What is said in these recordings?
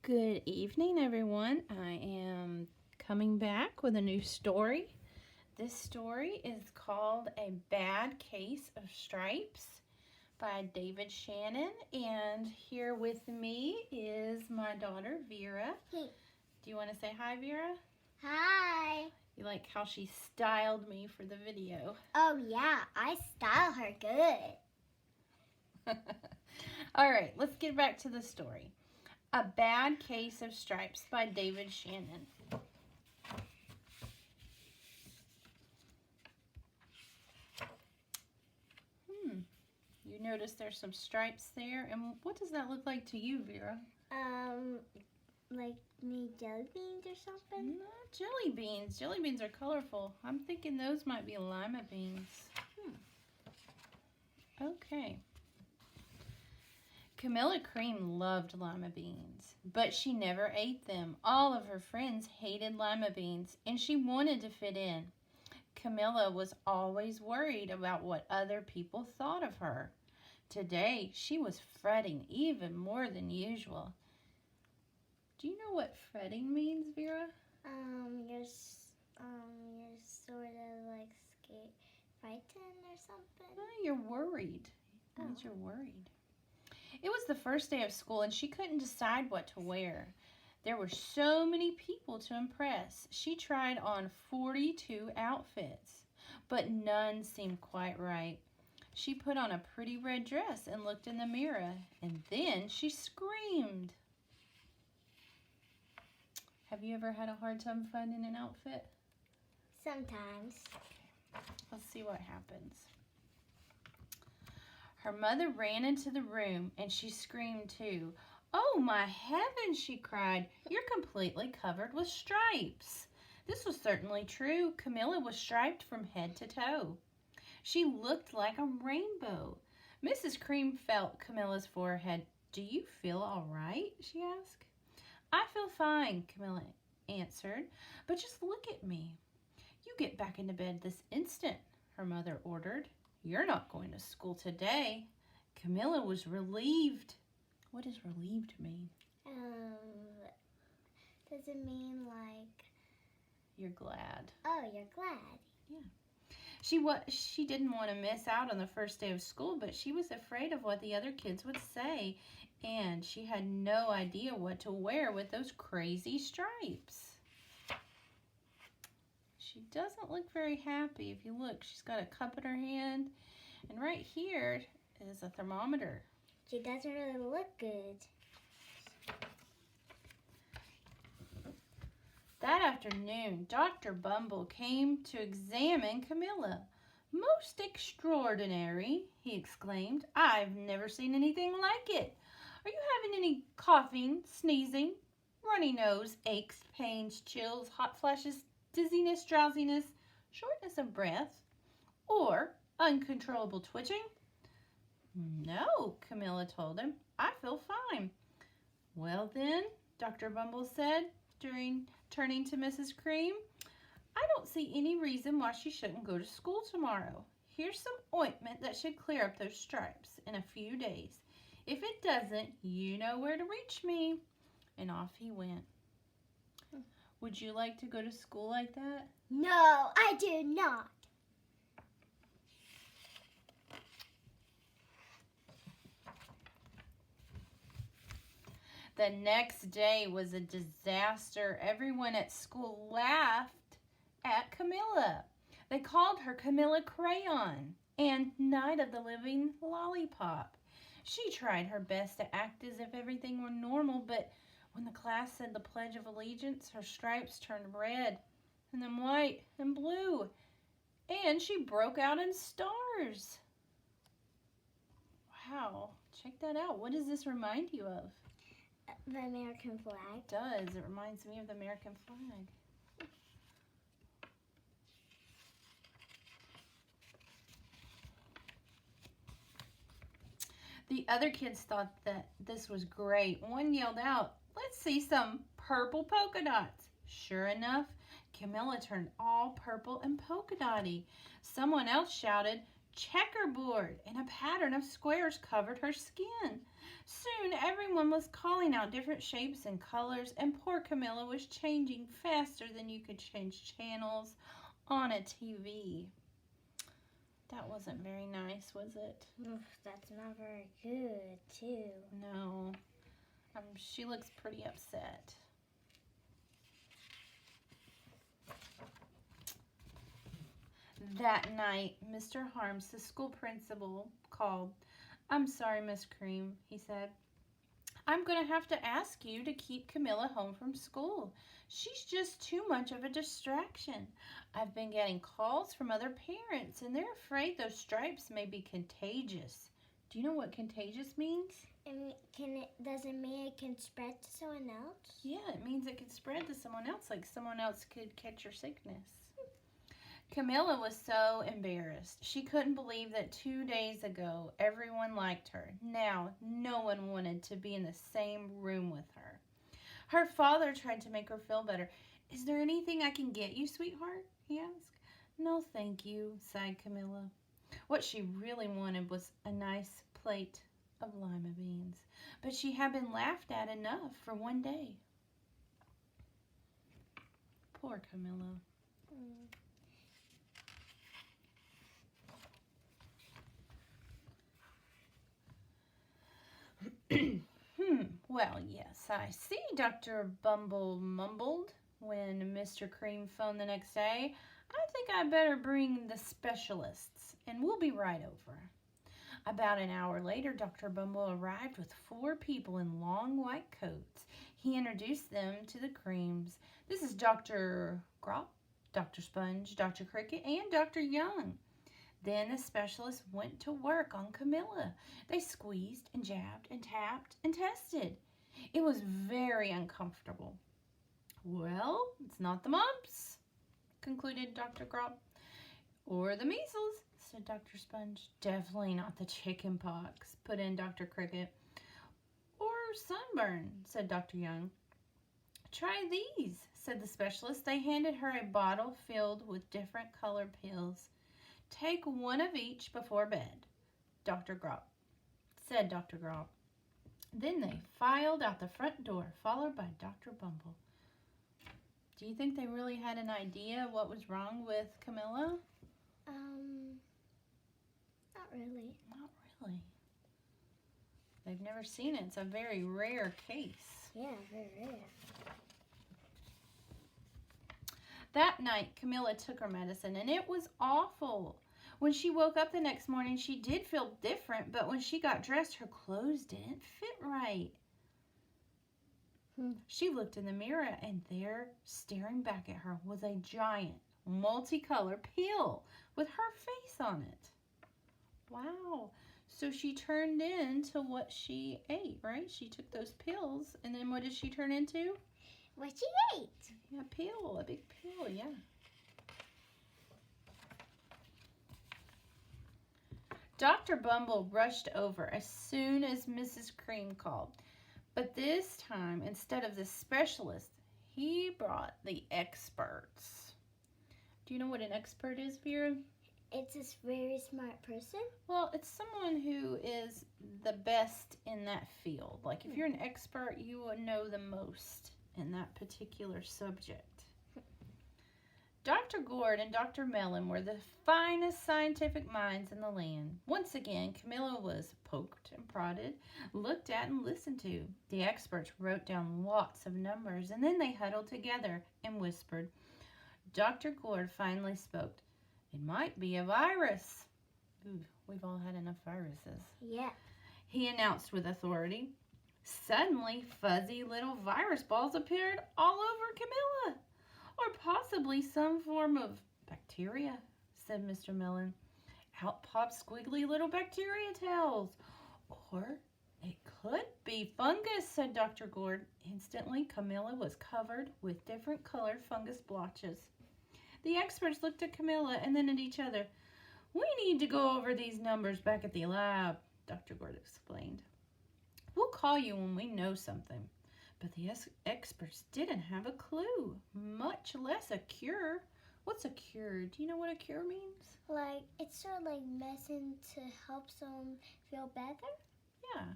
Good evening, everyone. I am coming back with a new story. This story is called A Bad Case of Stripes by David Shannon. And here with me is my daughter, Vera. Hey. Do you want to say hi, Vera? Hi. You like how she styled me for the video? Oh, yeah. I style her good. All right, let's get back to the story. A Bad Case of Stripes by David Shannon. You notice there's some stripes there. And what does that look like to you, Vera? Like maybe jelly beans or something? No, jelly beans. Jelly beans are colorful. I'm thinking those might be lima beans. Okay. Camilla Cream loved lima beans, but she never ate them. All of her friends hated lima beans, and she wanted to fit in. Camilla was always worried about what other people thought of her. Today, she was fretting even more than usual. Do you know what fretting means, Vera? You're sort of like scared, frightened or something. Oh, you're worried. It means you're worried. It was the first day of school, and she couldn't decide what to wear. There were so many people to impress. She tried on 42 outfits, but none seemed quite right. She put on a pretty red dress and looked in the mirror, and then she screamed. Have you ever had a hard time finding an outfit? Sometimes. Let's see what happens. Her mother ran into the room, and she screamed too. "Oh, my heavens," she cried. "You're completely covered with stripes." This was certainly true. Camilla was striped from head to toe. She looked like a rainbow. Mrs. Cream felt Camilla's forehead. "Do you feel all right?" she asked. "I feel fine," Camilla answered, "but just look at me." "You get back into bed this instant," her mother ordered. "You're not going to school today." Camilla was relieved. What does relieved mean? Does it mean like... You're glad. Oh, you're glad. Yeah. She didn't want to miss out on the first day of school, but she was afraid of what the other kids would say, and she had no idea what to wear with those crazy stripes. She doesn't look very happy. If you look, she's got a cup in her hand, and right here is a thermometer. She doesn't really look good. That afternoon, Dr. Bumble came to examine Camilla. "Most extraordinary," he exclaimed. "I've never seen anything like it. Are you having any coughing, sneezing, runny nose, aches, pains, chills, hot flashes, dizziness, drowsiness, shortness of breath, or uncontrollable twitching?" "No," Camilla told him. "I feel fine." "Well then," Dr. Bumble said, turning to Mrs. Cream, "I don't see any reason why she shouldn't go to school tomorrow. Here's some ointment that should clear up those stripes in a few days. If it doesn't, you know where to reach me." And off he went. Would you like to go to school like that? No, I do not. The next day was a disaster. Everyone at school laughed at Camilla. They called her Camilla Crayon and Night of the Living Lollipop. She tried her best to act as if everything were normal, but when the class said the Pledge of Allegiance, her stripes turned red and then white and blue, and she broke out in stars. Wow, check that out. What does this remind you of? The American flag. It does. It reminds me of the American flag. The other kids thought that this was great. One yelled out, "Let's see some purple polka dots." Sure enough, Camilla turned all purple and polka dotty. Someone else shouted, "Checkerboard," and a pattern of squares covered her skin. Soon everyone was calling out different shapes and colors, and poor Camilla was changing faster than you could change channels on a TV. That wasn't very nice, was it? Oof, that's not very good, too. No. She looks pretty upset. That night, Mr. Harms, the school principal, called. "I'm sorry, Miss Cream," he said. "I'm going to have to ask you to keep Camilla home from school. She's just too much of a distraction. I've been getting calls from other parents, and they're afraid those stripes may be contagious." Do you know what contagious means? Does it mean it can spread to someone else? Yeah, it means it could spread to someone else, like someone else could catch your sickness. Camilla was so embarrassed. She couldn't believe that 2 days ago everyone liked her. Now no one wanted to be in the same room with her. Her father tried to make her feel better. "Is there anything I can get you, sweetheart?" he asked. "No, thank you," sighed Camilla. What she really wanted was a nice plate of lima beans, but she had been laughed at enough for one day. Poor Camilla. Well, yes, I see," Dr. Bumble mumbled when Mr. Cream phoned the next day. "I think I better bring the specialists, and we'll be right over." About an hour later, Dr. Bumble arrived with 4 people in long white coats. He introduced them to the Creams. "This is Dr. Grop, Dr. Sponge, Dr. Cricket, and Dr. Young." Then the specialist went to work on Camilla. They squeezed and jabbed and tapped and tested. It was very uncomfortable. "Well, it's not the mumps," concluded Dr. Grop. "Or the measles," said Dr. Sponge. "Definitely not the chicken pox," put in Dr. Cricket. "Or sunburn," said Dr. Young. "Try these," said the specialist. They handed her a bottle filled with different colored pills. "Take one of each before bed, Dr. Grop," said Dr. Grop. Then they filed out the front door, followed by Dr. Bumble. Do you think they really had an idea of what was wrong with Camilla? Not really. Not really. They've never seen it. It's a very rare case. Yeah, very rare. That night, Camilla took her medicine, and it was awful. When she woke up the next morning, she did feel different, but when she got dressed, her clothes didn't fit right. She looked in the mirror, and there, staring back at her, was a giant, multicolored pill with her face on it. Wow. So she turned into what she ate, right? She took those pills, and then what did she turn into? What she ate. A pill, a big pill, yeah. Dr. Bumble rushed over as soon as Mrs. Cream called. But this time, instead of the specialist, he brought the experts. Do you know what an expert is, Vera? It's this very smart person? Well, it's someone who is the best in that field. Like, if you're an expert, you will know the most in that particular subject. Dr. Gord and Dr. Mellon were the finest scientific minds in the land. Once again, Camilla was poked and prodded, looked at and listened to. The experts wrote down lots of numbers, and then they huddled together and whispered. Dr. Gord finally spoke. "It might be a virus." Ooh, we've all had enough viruses. Yeah. He announced with authority. Suddenly, fuzzy little virus balls appeared all over Camilla. "Or possibly some form of bacteria," said Mr. Mellon. "Out popped squiggly little bacteria tails." "Or it could be fungus," said Dr. Gord. Instantly, Camilla was covered with different colored fungus blotches. The experts looked at Camilla and then at each other. "We need to go over these numbers back at the lab," Dr. Gord explained. "We'll call you when we know something." But the experts didn't have a clue, much less a cure. What's a cure? Do you know what a cure means? Like, it's sort of like medicine to help someone feel better? Yeah.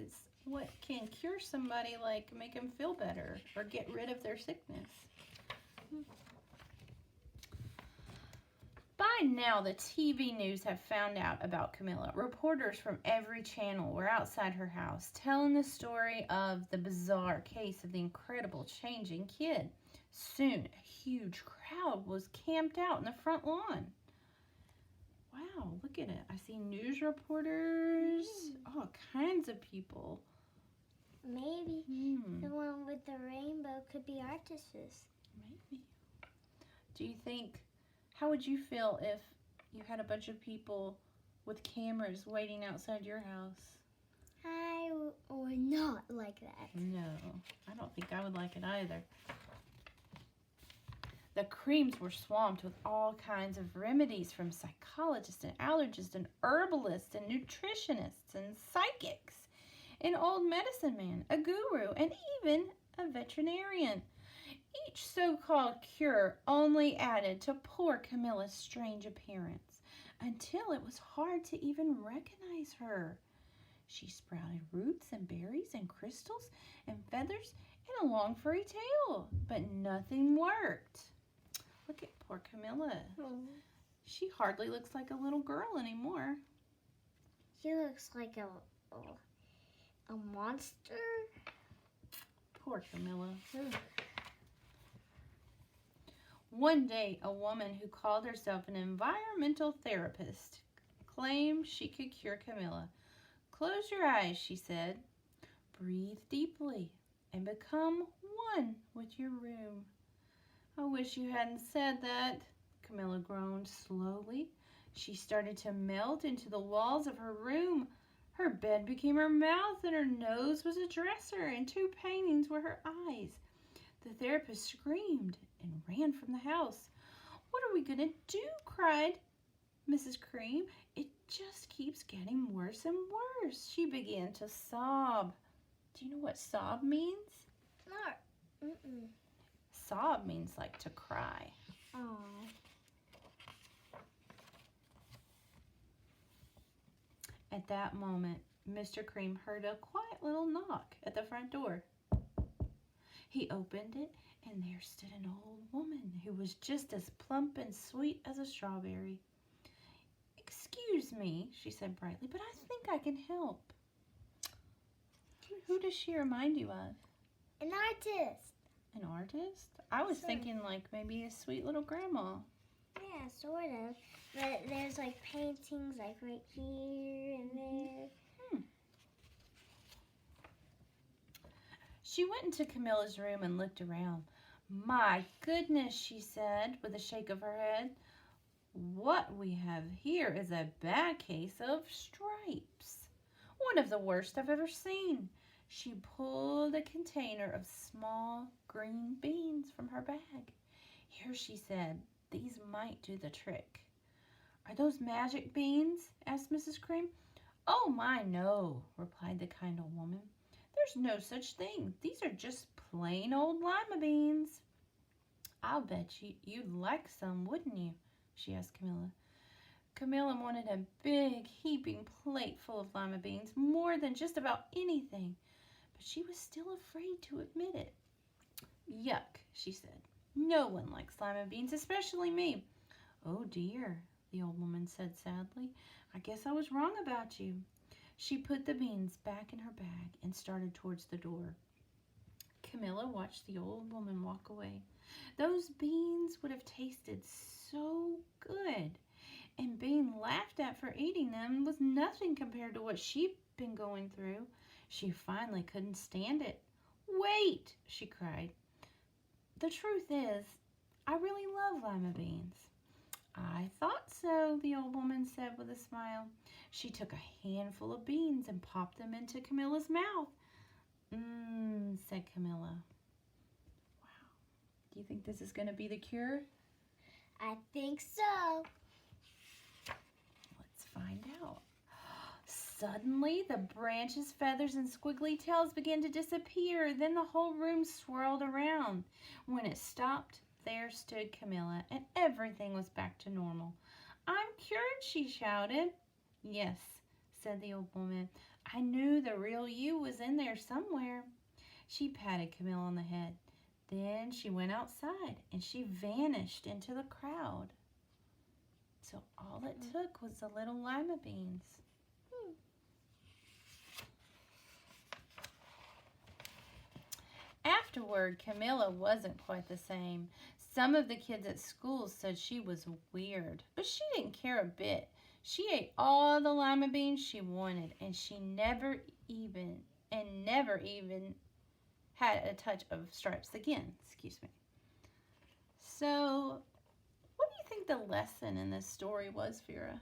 is what can cure somebody, like make them feel better or get rid of their sickness. By now, the TV news have found out about Camilla. Reporters from every channel were outside her house telling the story of the bizarre case of the incredible changing kid. Soon, a huge crowd was camped out in the front lawn. Wow, look at it. I see news reporters, all kinds of people. Maybe the one with the rainbow could be artists. Maybe. Do you think, how would you feel if you had a bunch of people with cameras waiting outside your house? I would not like that. No, I don't think I would like it either. The creams were swamped with all kinds of remedies from psychologists and allergists and herbalists and nutritionists and psychics, an old medicine man, a guru, and even a veterinarian. Each so-called cure only added to poor Camilla's strange appearance until it was hard to even recognize her. She sprouted roots and berries and crystals and feathers and a long furry tail, but nothing worked. Look at poor Camilla. She hardly looks like a little girl anymore. She looks like a monster. Poor Camilla. One day, a woman who called herself an environmental therapist claimed she could cure Camilla. Close your eyes, she said. Breathe deeply and become one with your room. I wish you hadn't said that, Camilla groaned slowly. She started to melt into the walls of her room. Her bed became her mouth, and her nose was a dresser, and 2 paintings were her eyes. The therapist screamed and ran from the house. What are we going to do? Cried Mrs. Cream. It just keeps getting worse and worse. She began to sob. Do you know what sob means? No. Sob means like to cry. Oh. At that moment, Mr. Cream heard a quiet little knock at the front door. He opened it, and there stood an old woman who was just as plump and sweet as a strawberry. Excuse me, she said brightly, but I think I can help. Who does she remind you of? An artist. An artist? I was Sure. thinking like maybe a sweet little grandma. Yeah, sort of. But there's like paintings like right here and there. She went into Camilla's room and looked around. My goodness, she said with a shake of her head. What we have here is a bad case of stripes. One of the worst I've ever seen. She pulled a container of small green beans from her bag. Here, she said, these might do the trick. Are those magic beans? Asked Mrs. Cream. Oh my, no, replied the kind old woman. There's no such thing. These are just plain old lima beans. I'll bet you'd like some, wouldn't you? She asked Camilla. Camilla wanted a big, heaping plate full of lima beans, more than just about anything, but she was still afraid to admit it. Yuck, she said. No one likes lima beans, especially me. Oh dear, the old woman said sadly. I guess I was wrong about you. She put the beans back in her bag and started towards the door. Camilla watched the old woman walk away. Those beans would have tasted so good, and being laughed at for eating them was nothing compared to what she'd been going through. She finally couldn't stand it. Wait, she cried. The truth is, I really love lima beans. I thought so, the old woman said with a smile. She took a handful of beans and popped them into Camilla's mouth. Said Camilla. Wow. Do you think this is going to be the cure? I think so. Let's find out. Suddenly, the branches, feathers, and squiggly tails began to disappear. Then the whole room swirled around. When it stopped, there stood Camilla, and everything was back to normal. I'm cured, she shouted. Yes, said the old woman. I knew the real you was in there somewhere. She patted Camille on the head. Then she went outside and she vanished into the crowd. So all it took was the little lima beans. Afterward, Camilla wasn't quite the same. Some of the kids at school said she was weird, but she didn't care a bit. She ate all the lima beans she wanted, and she never even had a touch of stripes again. Excuse me. So, what do you think the lesson in this story was, Vera?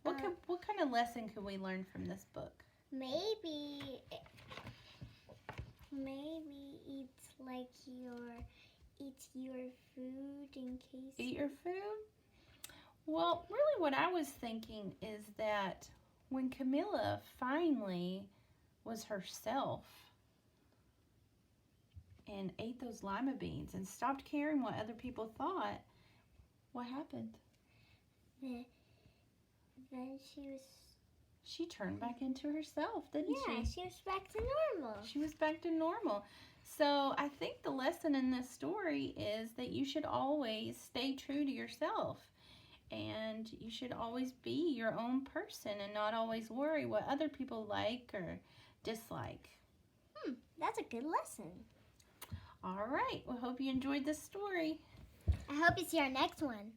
What kind of lesson could we learn from this book? Maybe eat your food in case. Eat your food? Well, really what I was thinking is that when Camilla finally was herself and ate those lima beans and stopped caring what other people thought, what happened? Then she turned back into herself, didn't she? Yeah, she was back to normal. She was back to normal. So I think the lesson in this story is that you should always stay true to yourself. And you should always be your own person and not always worry what other people like or dislike. That's a good lesson. All right. Well, hope you enjoyed this story. I hope you see our next one.